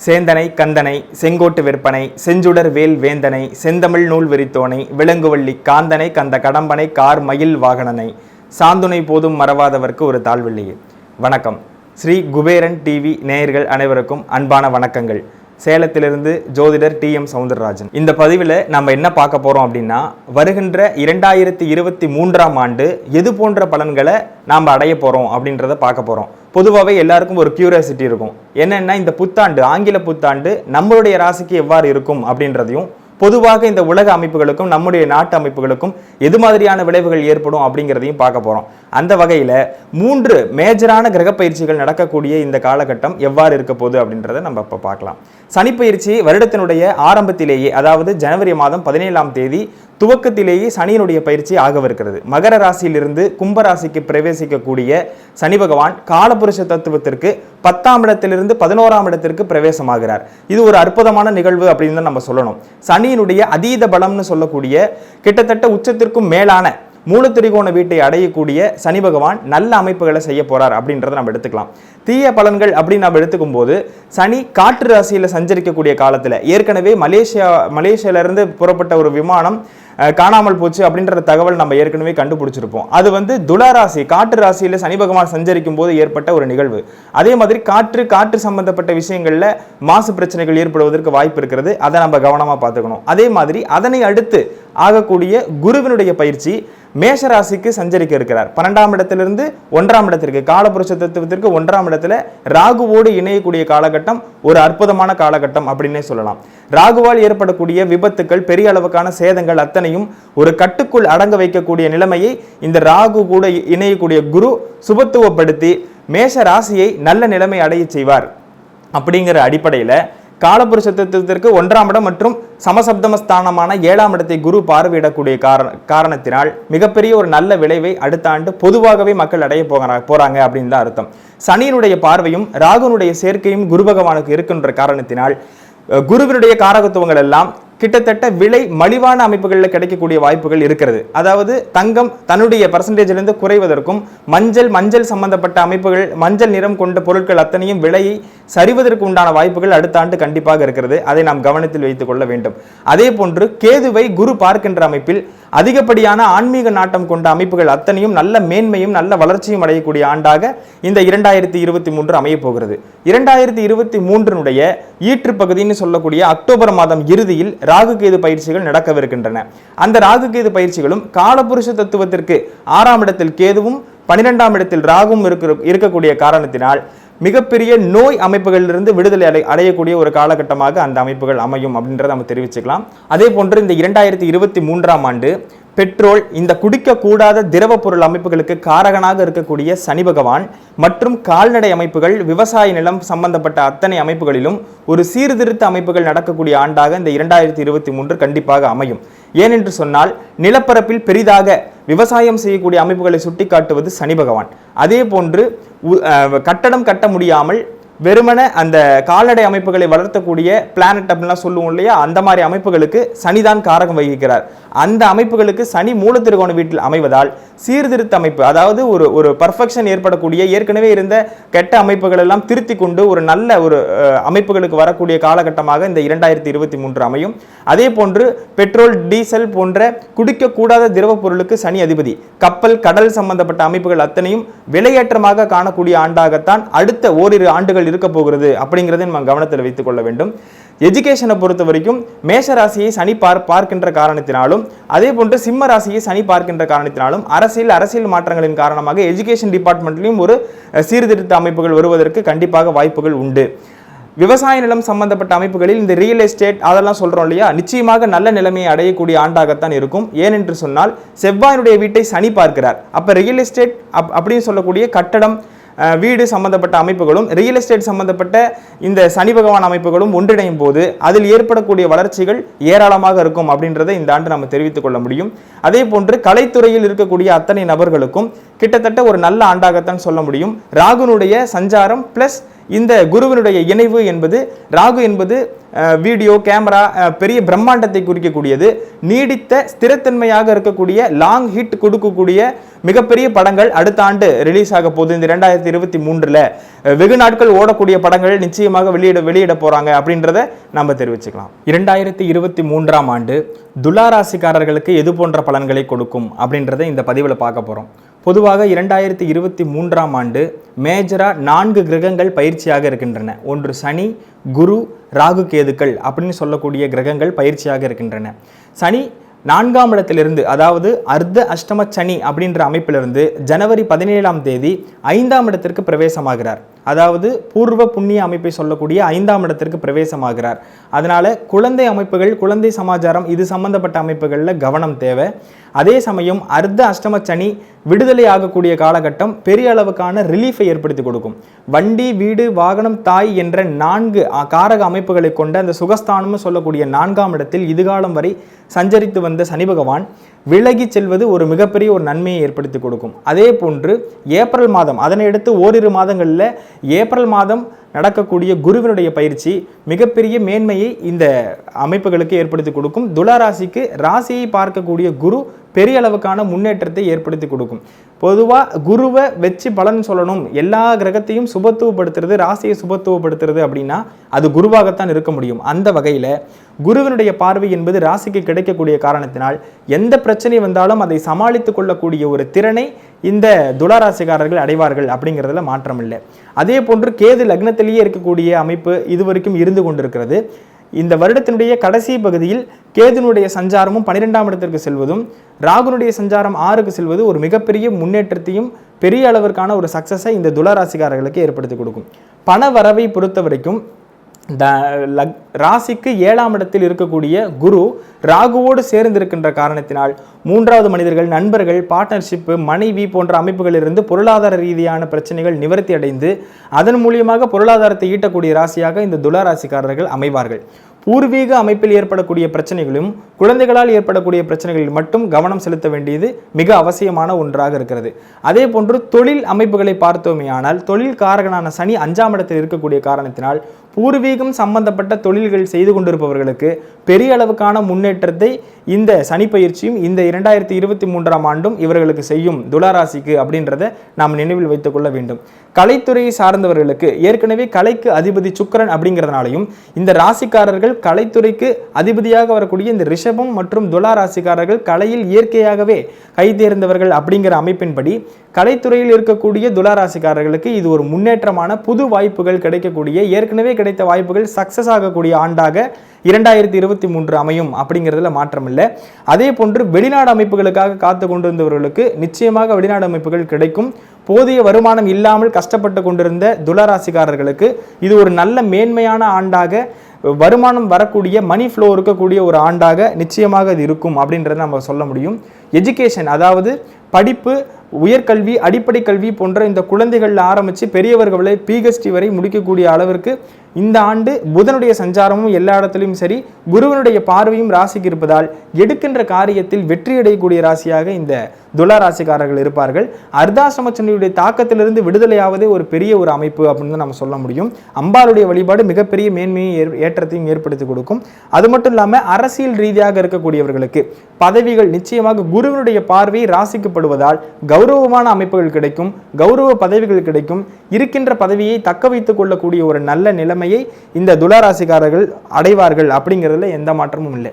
சேந்தனை கந்தனை செங்கோட்டு விற்பனை செஞ்சுடர் வேல் வேந்தனை செந்தமிழ் நூல் விரித்தோனை விலங்குவள்ளி காந்தனை கந்த கடம்பனை கார் மயில் வாகனனை சாந்துணை போதும் மறவாதவர்க்கு ஒரு தாழ்வில்லையே. வணக்கம். ஸ்ரீ குபேரன் டிவி நேயர்கள் அனைவருக்கும் அன்பான வணக்கங்கள். சேலத்திலிருந்து ஜோதிடர் TM சௌந்தரராஜன். இந்த பதிவில் நம்ம என்ன பார்க்க போகிறோம் அப்படின்னா, வருகின்ற 2023ஆம் ஆண்டு எது போன்ற பலன்களை நாம் அடைய போகிறோம் அப்படின்றத பார்க்க போகிறோம். பொதுவாகவே எல்லாருக்கும் ஒரு கியூரியாசிட்டி இருக்கும். என்னென்னா, இந்த புத்தாண்டு, ஆங்கில புத்தாண்டு நம்மளுடைய ராசிக்கு எவ்வாறு இருக்கும் அப்படின்றதையும், பொதுவாக இந்த உலக அமைப்புகளுக்கும் நம்முடைய நாட்டு அமைப்புகளுக்கும் எது மாதிரியான விளைவுகள் ஏற்படும் அப்படிங்கிறதையும் பார்க்க போகிறோம். அந்த வகையில் 3 மேஜரான கிரக பயிற்சிகள் நடக்கக்கூடிய இந்த காலகட்டம் எவ்வாறு இருக்க போகுது அப்படின்றத நம்ம இப்போ பார்க்கலாம். சனிப்பயிற்சி வருடத்தினுடைய ஆரம்பத்திலேயே, அதாவது ஜனவரி மாதம் 17ஆம் தேதி துவக்கத்திலேயே சனியினுடைய பயிற்சி ஆகவிருக்கிறது. மகர ராசியிலிருந்து கும்பராசிக்கு பிரவேசிக்கக்கூடிய சனி பகவான் காலபுருஷ தத்துவத்திற்கு 10ஆம் இடத்திலிருந்து 11ஆம் இடத்திற்கு பிரவேசமாகிறார். இது ஒரு அற்புதமான நிகழ்வு அப்படின்னு தான் நம்ம சொல்லணும். சனியினுடைய அதீத பலம்னு சொல்லக்கூடிய கிட்டத்தட்ட உச்சத்திற்கும் மேலான மூலத்திரிகோண வீட்டை அடையக்கூடிய சனி பகவான் நல்ல அமைப்புகளை செய்ய போறார் அப்படின்றத நம்ம எடுத்துக்கலாம். தீய பலன்கள் அப்படின்னு நம்ம எடுத்துக்கும் போது, சனி காற்று ராசியில சஞ்சரிக்கக்கூடிய காலத்துல ஏற்கனவே மலேசியாவிலிருந்து புறப்பட்ட ஒரு விமானம் காணாமல் போச்சு அப்படின்ற தகவல் நம்ம ஏற்கனவே கண்டுபிடிச்சிருப்போம். அது துலா ராசி, காற்று ராசியில சனி பகவான் சஞ்சரிக்கும் போது ஏற்பட்ட ஒரு நிகழ்வு. அதே மாதிரி காற்று சம்பந்தப்பட்ட விஷயங்கள்ல மாசு பிரச்சனைகள் ஏற்படுவதற்கு வாய்ப்பு இருக்கிறது. அதை நம்ம கவனமா பார்த்துக்கணும். அதே மாதிரி அதனை அடுத்து ஆகக்கூடிய குருவினுடைய பயிற்சி மேஷ ராசிக்கு சஞ்சரிக்க இருக்கிறார். 12ஆம் இடத்திலிருந்து 1ஆம் இடத்திற்கு, காலபுருஷ தத்துவத்திற்கு 1ஆம் இடத்துல ராகுவோடு இணையக்கூடிய காலகட்டம் ஒரு அற்புதமான காலகட்டம் அப்படின்னே சொல்லலாம். ராகுவால் ஏற்படக்கூடிய விபத்துக்கள், பெரிய அளவுக்கான சேதங்கள் அத்தனையும் ஒரு கட்டுக்குள் அடங்க வைக்கக்கூடிய நிலைமையை இந்த ராகு கூட இணையக்கூடிய குரு சுபத்துவப்படுத்தி மேஷ ராசியை நல்ல நிலைமை அடைய செய்வார். அப்படிங்கிற அடிப்படையில் காலபுருஷ தத்துவத்திற்கு 1ஆம் இடம் மற்றும் சமசப்தமஸ்தானமான 7ஆம் இடத்தை குரு பார்வையிடக்கூடிய காரணத்தினால் மிகப்பெரிய ஒரு நல்ல விளைவை அடுத்த ஆண்டு பொதுவாகவே மக்கள் அடைய போறாங்க அப்படின்னு தான் அர்த்தம். சனியினுடைய பார்வையும் ராகுனுடைய சேர்க்கையும் குரு பகவானுக்கு இருக்கின்ற காரணத்தினால் குருவினுடைய காரகத்துவங்கள் எல்லாம் கிட்டத்தட்ட விலை மலிவான அமைப்புகளில் கிடைக்கக்கூடிய வாய்ப்புகள் இருக்கிறது. அதாவது தங்கம் தன்னுடைய பர்சன்டேஜிலிருந்து குறைவதற்கும், மஞ்சள் சம்பந்தப்பட்ட அமைப்புகள், மஞ்சள் நிறம் கொண்ட பொருட்கள் அத்தனையும் விலையை சரிவதற்கு உண்டான வாய்ப்புகள் அடுத்த ஆண்டு கண்டிப்பாக இருக்கிறது. அதை நாம் கவனத்தில் வைத்துக் கொள்ள வேண்டும். அதே போன்று கேதுவை குரு பார்க்கின்ற அமைப்பில் அதிகப்படியான ஆன்மீக நாட்டம் கொண்ட அமைப்புகள் அத்தனையும் நல்ல மேன்மையும் நல்ல வளர்ச்சியும் அடையக்கூடிய ஆண்டாக இந்த 2023 அமைய போகிறது. 2023 ஈற்று பகுதின்னு சொல்லக்கூடிய அக்டோபர் மாதம் இறுதியில் ராகு கேது பயிற்சிகள் நடக்கவிருக்கின்றன. அந்த ராகு கேது பயிற்சிகளும் காலபுருஷ தத்துவத்திற்கு 6ஆம் இடத்தில் கேதுவும் 12ஆம் இடத்தில் ராகும் இருக்கக்கூடிய காரணத்தினால் மிகப்பெரிய நோய் அமைப்புகளிலிருந்து விடுதலை அடையக்கூடிய ஒரு காலகட்டமாக அந்த அமைப்புகள் அமையும் அப்படின்றத நம்ம தெரிவிச்சுக்கலாம். அதே போன்று இந்த 2023ஆம் ஆண்டு பெட்ரோல், இந்த குடிக்கக்கூடாத திரவ பொருள் அமைப்புகளுக்கு காரகனாக இருக்கக்கூடிய சனி பகவான் மற்றும் கால்நடை அமைப்புகள், விவசாய நிலம் சம்பந்தப்பட்ட அத்தனை அமைப்புகளிலும் ஒரு சீர்திருத்த அமைப்புகள் நடக்கக்கூடிய ஆண்டாக இந்த 2023 கண்டிப்பாக அமையும். ஏனென்று சொன்னால், நிலப்பரப்பில் பெரிதாக விவசாயம் செய்யக்கூடிய அமைப்புகளை சுட்டிக்காட்டுவது சனி பகவான். அதே போன்று கட்டடம் கட்ட முடியாமல் வெறுமன அந்த கால்நடை அமைப்புகளை வளர்த்தக்கூடிய பிளானட் அப்படின்லாம் சொல்லுவோம் இல்லையா, அந்த மாதிரி அமைப்புகளுக்கு சனிதான் காரகம் வகிக்கிறார். அந்த அமைப்புகளுக்கு சனி மூலத்திரிகோண வீட்டில் அமைவதால் சீர்திருத்த அமைப்பு, அதாவது ஒரு பர்ஃபெக்ஷன் ஏற்படக்கூடிய, ஏற்கனவே இருந்த கெட்ட அமைப்புகள் எல்லாம் திருத்தி கொண்டு ஒரு நல்ல ஒரு அமைப்புகளுக்கு வரக்கூடிய காலகட்டமாக இந்த 2023 அமையும். அதே போன்று பெட்ரோல், டீசல் போன்ற குடிக்கக்கூடாத திரவ பொருளுக்கு சனி அதிபதி. கப்பல், கடல் சம்பந்தப்பட்ட அமைப்புகள் அத்தனையும் விலையேற்றமாக காணக்கூடிய ஆண்டாகத்தான் அடுத்த ஓரிரு ஆண்டுகள் இருக்க போகிறது அப்படிங்கிறதை நம்ம கவனத்தில் வைத்துக் கொள்ள வேண்டும். எஜுகேஷனை பொறுத்த வரைக்கும் மேஷ ராசியை சனி பார்க்கின்ற காரணத்தினாலும், அதே போன்று சிம்ம ராசியை சனி பார்க்கின்ற காரணத்தினாலும் அரசியல் மாற்றங்களின் காரணமாக எஜுகேஷன் டிபார்ட்மெண்ட்லையும் ஒரு சீர்திருத்த அமைப்புகள் வருவதற்கு கண்டிப்பாக வாய்ப்புகள் உண்டு. விவசாய நிலம் சம்பந்தப்பட்ட அமைப்புகளில் இந்த ரியல் எஸ்டேட் அதெல்லாம் சொல்றோம் இல்லையா, நிச்சயமாக நல்ல நிலைமையை அடையக்கூடிய ஆண்டாகத்தான் இருக்கும். ஏனென்று சொன்னால், செவ்வாயினுடைய வீட்டை சனி பார்க்கிறார். அப்ப ரியல் எஸ்டேட் அப்படின்னு சொல்லக்கூடிய கட்டடம், வீடு சம்பந்தப்பட்ட அமைப்புகளும் ரியல் எஸ்டேட் சம்பந்தப்பட்ட இந்த சனி பகவான் அமைப்புகளும் ஒன்றிணையும் போது அதில் ஏற்படக்கூடிய வளர்ச்சிகள் ஏராளமாக இருக்கும் அப்படின்றத இந்த ஆண்டு நம்ம தெரிவித்துக் கொள்ள முடியும். அதே போன்று கலைத்துறையில் இருக்கக்கூடிய அத்தனை நபர்களுக்கும் கிட்டத்தட்ட ஒரு நல்ல ஆண்டாகத்தான் சொல்ல முடியும். ராகுனுடைய சஞ்சாரம் பிளஸ் இந்த குருவினுடைய இணைவு என்பது ராகு என்பது வீடியோ கேமரா பெரிய பிரம்மாண்டத்தை குறிக்கக்கூடியது. நீடித்த ஸ்திரத்தன்மையாக இருக்கக்கூடிய லாங் ஹிட் கொடுக்கக்கூடிய மிகப்பெரிய படங்கள் அடுத்த ஆண்டு ரிலீஸ் ஆக போகுது. இந்த 2023 வெகு நாட்கள் ஓடக்கூடிய படங்கள் நிச்சயமாக வெளியிட போறாங்க அப்படின்றத நம்ம தெரிவிச்சுக்கலாம். 2023 ஆண்டு துலா ராசிக்காரர்களுக்கு எது போன்ற பலன்களை கொடுக்கும் அப்படின்றத இந்த பதிவில் பார்க்க போறோம். பொதுவாக 2023 ஆண்டு மேஜரா 4 கிரகங்கள் பயிற்சியாக இருக்கின்றன. ஒன்று சனி, குரு, ராகு, கேதுக்கள் அப்படின்னு சொல்லக்கூடிய கிரகங்கள் பயிற்சியாக இருக்கின்றன. சனி 4ஆம் இடத்திலிருந்து, அதாவது அர்த்த அஷ்டம சனி அப்படின்ற அமைப்பிலிருந்து ஜனவரி 17ஆம் தேதி 5ஆம் இடத்திற்கு பிரவேசமாகிறார். அதாவது பூர்வ புண்ணிய அமைப்பை சொல்லக்கூடிய 5ஆம் இடத்திற்கு பிரவேசமாகிறார். அதனால குழந்தை அமைப்புகள், குழந்தை சமாச்சாரம் இது சம்பந்தப்பட்ட அமைப்புகளில் கவனம் தேவை. அதே சமயம் அர்த்த அஷ்டம சனி விடுதலை ஆகக்கூடிய காலகட்டம் பெரிய அளவுக்கான ரிலீஃபை ஏற்படுத்தி கொடுக்கும். வண்டி, வீடு, வாகனம், தாய் என்ற 4 காரக அமைப்புகளை கொண்ட அந்த சுகஸ்தானம்னு சொல்லக்கூடிய 4ஆம் இடத்தில் இதுகாலம் வரை சஞ்சரித்து வந்த சனி பகவான் விலகி செல்வது ஒரு மிகப்பெரிய ஒரு நன்மையை ஏற்படுத்தி கொடுக்கும். அதே போன்று ஏப்ரல் மாதம், அதனை அடுத்து ஓரிரு மாதங்களில் ஏப்ரல் மாதம் நடக்கக்கூடிய குருவினுடைய பயிற்சி மிகப்பெரிய மேன்மையை இந்த அமைப்புகளுக்கு ஏற்படுத்தி கொடுக்கும். துலா ராசிக்கு ராசியை பார்க்கக்கூடிய குரு பெரிய அளவுக்கான முன்னேற்றத்தை ஏற்படுத்தி கொடுக்கும். பொதுவாக குருவை வச்சு பலன் சொல்லணும், எல்லா கிரகத்தையும் சுபத்துவப்படுத்துறது, ராசியை சுபத்துவப்படுத்துறது அப்படின்னா அது குருவாகத்தான் இருக்க முடியும். அந்த வகையில் குருவினுடைய பார்வை என்பது ராசிக்கு கிடைக்கக்கூடிய காரணத்தினால் எந்த பிரச்சனை வந்தாலும் அதை சமாளித்து கொள்ளக்கூடிய ஒரு திறனை இந்த துளாராசிக்காரர்கள் அடைவார்கள் அப்படிங்கிறதுல மாற்றம் இல்லை. அதே போன்று கேது லக்னத்திலேயே இருக்கக்கூடிய அமைப்பு இதுவரைக்கும் இருந்து கொண்டிருக்கிறது. இந்த வருடத்தினுடைய கடைசி பகுதியில் கேதுனுடைய சஞ்சாரமும் 12ஆம் இடத்திற்கு செல்வதும் ராகுனுடைய சஞ்சாரம் 6க்கு செல்வது ஒரு மிகப்பெரிய முன்னேற்றத்தையும் பெரிய அளவிற்கான ஒரு சக்சஸை இந்த துளாராசிக்காரர்களுக்கு ஏற்படுத்தி கொடுக்கும். பண வரவை பொறுத்த வரைக்கும் ராசிக்கு 7ஆம் இடத்தில் இருக்கக்கூடிய குரு ராகுவோடு சேர்ந்திருக்கின்ற காரணத்தினால் 3வது மனிதர்கள், நண்பர்கள், பார்ட்னர்ஷிப், மனைவி போன்ற அமைப்புகளிலிருந்து பொருளாதார ரீதியான பிரச்சனைகள் நிவர்த்தி அடைந்து அதன் மூலியமாக பொருளாதாரத்தை ஈட்டக்கூடிய ராசியாக இந்த துலா ராசிக்காரர்கள் அமைவார்கள். பூர்வீக அமைப்பில் ஏற்படக்கூடிய பிரச்சனைகளும் குழந்தைகளால் ஏற்படக்கூடிய பிரச்சனைகளில் மட்டும் கவனம் செலுத்த வேண்டியது மிக அவசியமான ஒன்றாக இருக்கிறது. அதே போன்று தொழில் அமைப்புகளை பார்த்தோமே ஆனால் தொழில் காரகனான சனி 5ஆம் இடத்தில் இருக்கக்கூடிய காரணத்தினால் பூர்வீகம் சம்பந்தப்பட்ட தொழில்கள் செய்து கொண்டிருப்பவர்களுக்கு பெரிய அளவுக்கான முன்னேற்றத்தை இந்த சனி பயிற்சியும் இந்த 2023ஆம் ஆண்டும் இவர்களுக்கு செய்யும் துளாராசிக்கு அப்படின்றத நாம் நினைவில் வைத்துக் கொள்ள வேண்டும். கலைத்துறையை சார்ந்தவர்களுக்கு ஏற்கனவே கலைக்கு அதிபதி சுக்கிரன் அப்படிங்கிறதுனாலையும் இந்த ராசிக்காரர்கள் கலைத்துறைக்கு அதிபதியாக வரக்கூடிய இந்த ரிஷபம் மற்றும் துலா ராசிக்காரர்கள் கலையில் இயற்கையாகவே கை தேர்ந்தவர்கள் அப்படிங்கிற அமைப்பின்படி கலைத்துறையில் இருக்கக்கூடிய துலா ராசிக்காரர்களுக்கு இது ஒரு முன்னேற்றமான புது வாய்ப்புகள் கிடைக்கக்கூடிய, ஏற்கனவே கிடைத்த வாய்ப்புகள் சக்சஸ் ஆகக்கூடிய ஆண்டாக 2023 அமையும் அப்படிங்கிறதுல மாற்றம் இல்லை. அதே போன்று வெளிநாடு அமைப்புகளுக்காக காத்து கொண்டிருந்தவர்களுக்கு நிச்சயமாக வெளிநாடு அமைப்புகள் கிடைக்கும். போதிய வருமானம் இல்லாமல் கஷ்டப்பட்டு கொண்டிருந்த துலா ராசிக்காரர்களுக்கு இது ஒரு நல்ல மேன்மையான ஆண்டாக, வருமானம் வரக்கூடிய மணி ஃப்ளோ இருக்கக்கூடிய ஒரு ஆண்டாக நிச்சயமாக இது இருக்கும் அப்படின்றத நம்ம சொல்ல முடியும். எஜுகேஷன், அதாவது படிப்பு, உயர்கல்வி, அடிப்படை கல்வி போன்ற இந்த குழந்தைகள் ஆரம்பித்து பெரியவர்களை PhD வரை முடிக்கக்கூடிய அளவிற்கு இந்த ஆண்டு புதனுடைய சஞ்சாரமும் எல்லா இடத்துலையும் சரி, குருவனுடைய பார்வையும் ராசிக்கு இருப்பதால் எடுக்கின்ற காரியத்தில் வெற்றியடையக்கூடிய ராசியாக இந்த துலா ராசிக்காரர்கள் இருப்பார்கள். அர்த்தாசிரம சனியுடைய தாக்கத்திலிருந்து விடுதலையாவதே ஒரு பெரிய ஒரு அமைப்பு அப்படின்னு நம்ம சொல்ல முடியும். அம்பாளுடைய வழிபாடு மிகப்பெரிய மேன்மையை ஏற்றத்தையும் ஏற்படுத்தி கொடுக்கும். அது மட்டும் இல்லாமல் அரசியல் ரீதியாக இருக்கக்கூடியவர்களுக்கு பதவிகள் நிச்சயமாக குருவனுடைய பார்வை ராசிக்கு படுவதால் கௌரவமான அமைப்புகள் கிடைக்கும், கௌரவ பதவிகள் கிடைக்கும். இருக்கின்ற பதவியை தக்க வைத்துக் கொள்ளக்கூடிய ஒரு நல்ல நிலைமையை இந்த துலா ராசிக்காரர்கள் அடைவார்கள் அப்படிங்கிறதுல எந்த மாற்றமும் இல்லை.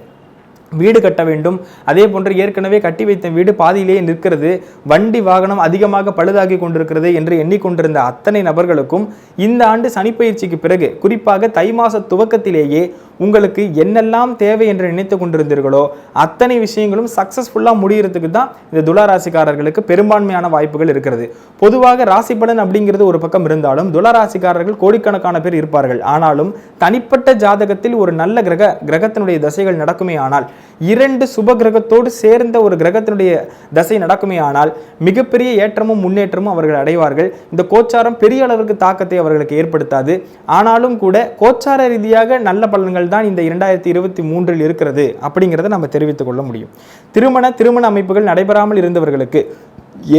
வீடு கட்ட வேண்டும், அதே போன்று ஏற்கனவே கட்டி வைத்த வீடு பாதியிலேயே நிற்கிறது, வண்டி வாகனம் அதிகமாக பழுதாகி கொண்டிருக்கிறது என்று எண்ணிக்கொண்டிருந்த அத்தனை நபர்களுக்கும் இந்த ஆண்டு சனிப்பயிற்சிக்கு பிறகு, குறிப்பாக தை மாத துவக்கத்திலேயே உங்களுக்கு என்னெல்லாம் தேவை என்று நினைத்து கொண்டிருந்தீர்களோ அத்தனை விஷயங்களும் சக்சஸ்ஃபுல்லாக முடிகிறதுக்கு தான் இந்த துலா ராசிக்காரர்களுக்கு பெரும்பான்மையான வாய்ப்புகள் இருக்கிறது. பொதுவாக ராசி பலன் அப்படிங்கிறது ஒரு பக்கம் இருந்தாலும் துலா ராசிக்காரர்கள் கோடிக்கணக்கான பேர் இருப்பார்கள். ஆனாலும் தனிப்பட்ட ஜாதகத்தில் ஒரு நல்ல கிரகத்தினுடைய தசைகள் நடக்குமே ஆனால், 2 சுப கிரகத்தோடு சேர்ந்த ஒரு கிரகத்தினுடைய தசை நடக்குமே ஆனால் மிகப்பெரிய ஏற்றமும் முன்னேற்றமும் அவர்கள் அடைவார்கள். இந்த கோச்சாரம் பெரிய அளவிற்கு தாக்கத்தை அவர்களுக்கு ஏற்படுத்தாது. ஆனாலும் கூட கோச்சார ரீதியாக நல்ல பலன்கள் தான் இந்த 2023 இருக்கிறது அப்படிங்கிறத நம்ம தெரிவித்துக் கொள்ள முடியும். திருமண அமைப்புகள் நடைபெறாமல் இருந்தவர்களுக்கு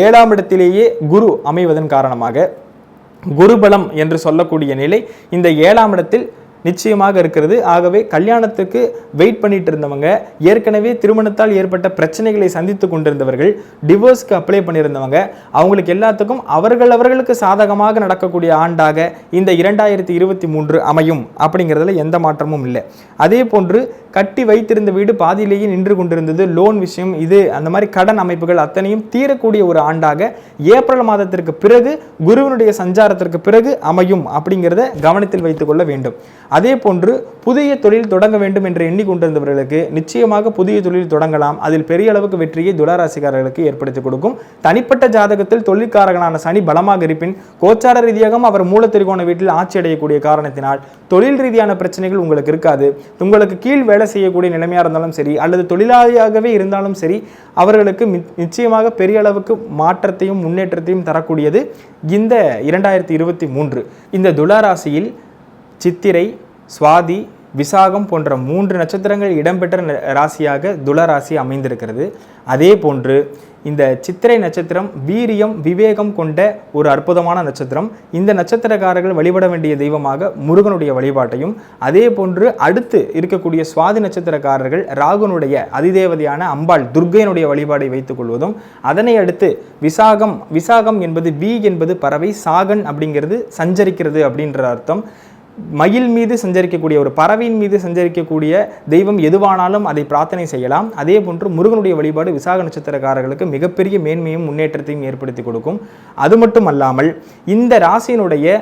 7ஆம் இடத்திலேயே குரு அமைவதன் காரணமாக குருபலம் என்று சொல்லக்கூடிய நிலை இந்த 7ஆம் இடத்தில் நிச்சயமாக இருக்கிறது. ஆகவே கல்யாணத்துக்கு வெயிட் பண்ணிட்டு இருந்தவங்க, ஏற்கனவே திருமணத்தால் ஏற்பட்ட பிரச்சனைகளை சந்தித்து கொண்டிருந்தவர்கள், டிவோர்ஸ்க்கு அப்ளை பண்ணியிருந்தவங்க, அவங்களுக்கு எல்லாத்துக்கும் அவர்களுக்கு சாதகமாக நடக்கக்கூடிய ஆண்டாக இந்த 2023 அமையும் அப்படிங்கிறதுல எந்த மாற்றமும் இல்லை. அதே போன்று கட்டி வைத்திருந்த வீடு பாதியிலேயே நின்று கொண்டிருந்தது, லோன் விஷயம், இது அந்த மாதிரி கடன் அமைப்புகள் அத்தனையும் தீரக்கூடிய ஒரு ஆண்டாக ஏப்ரல் மாதத்திற்கு பிறகு குருவினுடைய சஞ்சாரத்திற்கு பிறகு அமையும் அப்படிங்கிறத கவனத்தில் வைத்துக் கொள்ள வேண்டும். அதே போன்று புதிய தொழில் தொடங்க வேண்டும் என்று எண்ணிக்கொண்டிருந்தவர்களுக்கு நிச்சயமாக புதிய தொழில் தொடங்கலாம். அதில் பெரிய அளவுக்கு வெற்றியை துளாராசிக்காரர்களுக்கு ஏற்படுத்தி கொடுக்கும். தனிப்பட்ட ஜாதகத்தில் தொழிற்காரகனான சனி பலமாக இருப்பின், கோச்சார ரீதியாக அவர் மூல திரிகோண வீட்டில் ஆட்சி அடையக்கூடிய காரணத்தினால் தொழில் ரீதியான பிரச்சனைகள் உங்களுக்கு இருக்காது. உங்களுக்கு கீழ் வேலை செய்யக்கூடிய நிலைமையாக இருந்தாலும் சரி, அல்லது தொழிலாளியாகவே இருந்தாலும் சரி, அவர்களுக்கு நிச்சயமாக பெரிய அளவுக்கு மாற்றத்தையும் முன்னேற்றத்தையும் தரக்கூடியது இந்த 2023. இந்த துளாராசியில் சித்திரை, சுவாதி, விசாகம் போன்ற 3 நட்சத்திரங்கள் இடம்பெற்ற ராசியாக துளராசி அமைந்திருக்கிறது. அதே போன்று இந்த சித்திரை நட்சத்திரம் வீரியம், விவேகம் கொண்ட ஒரு அற்புதமான நட்சத்திரம். இந்த நட்சத்திரக்காரர்கள் வழிபட வேண்டிய தெய்வமாக முருகனுடைய வழிபாட்டையும், அதே போன்று அடுத்து இருக்கக்கூடிய சுவாதி நட்சத்திரக்காரர்கள் ராகுனுடைய அதிதேவதையான அம்பாள் துர்க்கையினுடைய வழிபாடை வைத்துக் கொள்வதும், அதனை அடுத்து விசாகம் என்பது வி என்பது பறவை, சாகன் அப்படிங்கிறது சஞ்சரிக்கிறது அப்படின்ற அர்த்தம். மயில் மீது சஞ்சரிக்கக்கூடிய ஒரு பறவையின் மீது சஞ்சரிக்கக்கூடிய தெய்வம் எதுவானாலும் அதை பிரார்த்தனை செய்யலாம். அதே போன்று முருகனுடைய வழிபாடு விசாக நட்சத்திரக்காரர்களுக்கு மிகப்பெரிய மேன்மையும் முன்னேற்றத்தையும் ஏற்படுத்தி கொடுக்கும். அது மட்டும் அல்லாமல் இந்த ராசியினுடைய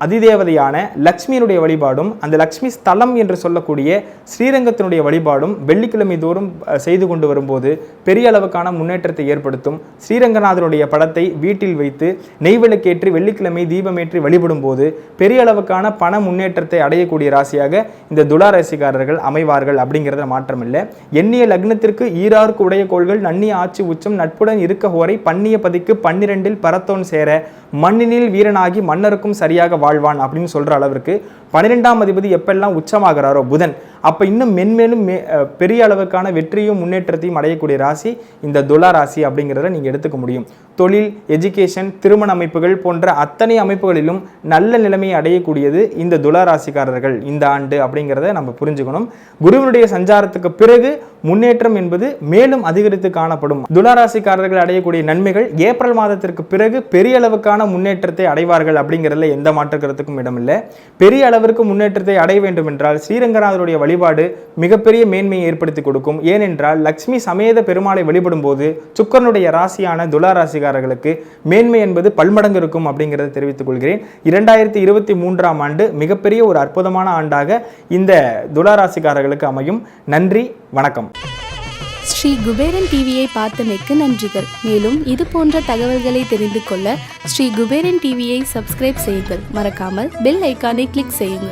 அதிதேவதையான லக்ஷ்மியினுடைய வழிபாடும், அந்த லக்ஷ்மி ஸ்தலம் என்று சொல்லக்கூடிய ஸ்ரீரங்கத்தினுடைய வழிபாடும் வெள்ளிக்கிழமை தோறும் செய்து கொண்டு வரும்போது பெரிய அளவுக்கான முன்னேற்றத்தை ஏற்படுத்தும். ஸ்ரீரங்கநாதனுடைய படத்தை வீட்டில் வைத்து நெய்விளக்கேற்றி வெள்ளிக்கிழமை தீபமேற்றி வழிபடும் போது பெரிய அளவுக்கான பண முன்னேற்றத்தை அடையக்கூடிய ராசியாக இந்த துளாராசிக்காரர்கள் அமைவார்கள் அப்படிங்கிறத மாற்றமில்லை. எண்ணிய லக்னத்திற்கு ஈராருக்கு உடைய கோள்கள் நன்னிய ஆட்சி உச்சம் நட்புடன் இருக்க ஹோரை பண்ணிய பதிக்கு 12 பரத்தோன் சேர மண்ணினில் வீரனாகி மன்னருக்கும் சரியாக வாழ்வான் அப்படின்னு சொல்ற அளவிற்கு 12ஆம் அதிபதி எப்பெல்லாம் உச்சமாகிறாரோ புதன், அப்போ இன்னும் மென்மேலும் பெரிய அளவுக்கான வெற்றியும் முன்னேற்றத்தையும் அடையக்கூடிய ராசி இந்த துலா ராசி அப்படிங்கிறத நீங்கள் எடுத்துக்க முடியும். தொழில், எஜுகேஷன், திருமண அமைப்புகள் போன்ற அத்தனை அமைப்புகளிலும் நல்ல நிலைமையை அடையக்கூடியது இந்த துலா ராசிக்காரர்கள் இந்த ஆண்டு அப்படிங்கிறத நம்ம புரிஞ்சுக்கணும். குருவினுடைய சஞ்சாரத்துக்கு பிறகு முன்னேற்றம் என்பது மேலும் அதிகரித்து காணப்படும். துலா ராசிக்காரர்கள் அடையக்கூடிய நன்மைகள் ஏப்ரல் மாதத்திற்கு பிறகு பெரிய அளவுக்கான முன்னேற்றத்தை அடைவார்கள் அப்படிங்கிறதுல எந்த மாற்று கருத்துக்கும் இடமில்லை. பெரிய அளவிற்கு முன்னேற்றத்தை அடைய வேண்டும் என்றால் ஸ்ரீரங்கநாதருடைய வழிபாடு மிகப்பெரிய மேன்மையை ஏற்படுத்தி கொடுக்கும். ஏனென்றால் லட்சுமி சமேத பெருமாளை வழிபடும் போது சுக்கிரனுடைய ராசியான துலா ராசிக்காரர்களுக்கு மேன்மை என்பது பல்மடங்கு இருக்கும் அப்படிங்கிறத தெரிவித்துக் கொள்கிறேன். 2023ஆம் ஆண்டு மிகப்பெரிய ஒரு அற்புதமான ஆண்டாக இந்த துலா ராசிக்காரர்களுக்கு அமையும். நன்றி, வணக்கம். ஸ்ரீ குபேரன் டிவியை பார்த்தமைக்கு நன்றிகள். மேலும் இது போன்ற தகவல்களை தெரிந்து கொள்ள ஸ்ரீ குபேரன் டிவியை சப்ஸ்கிரைப் செய்யுங்கள். மறக்காமல் பெல் ஐக்கானை கிளிக் செய்யுங்கள்.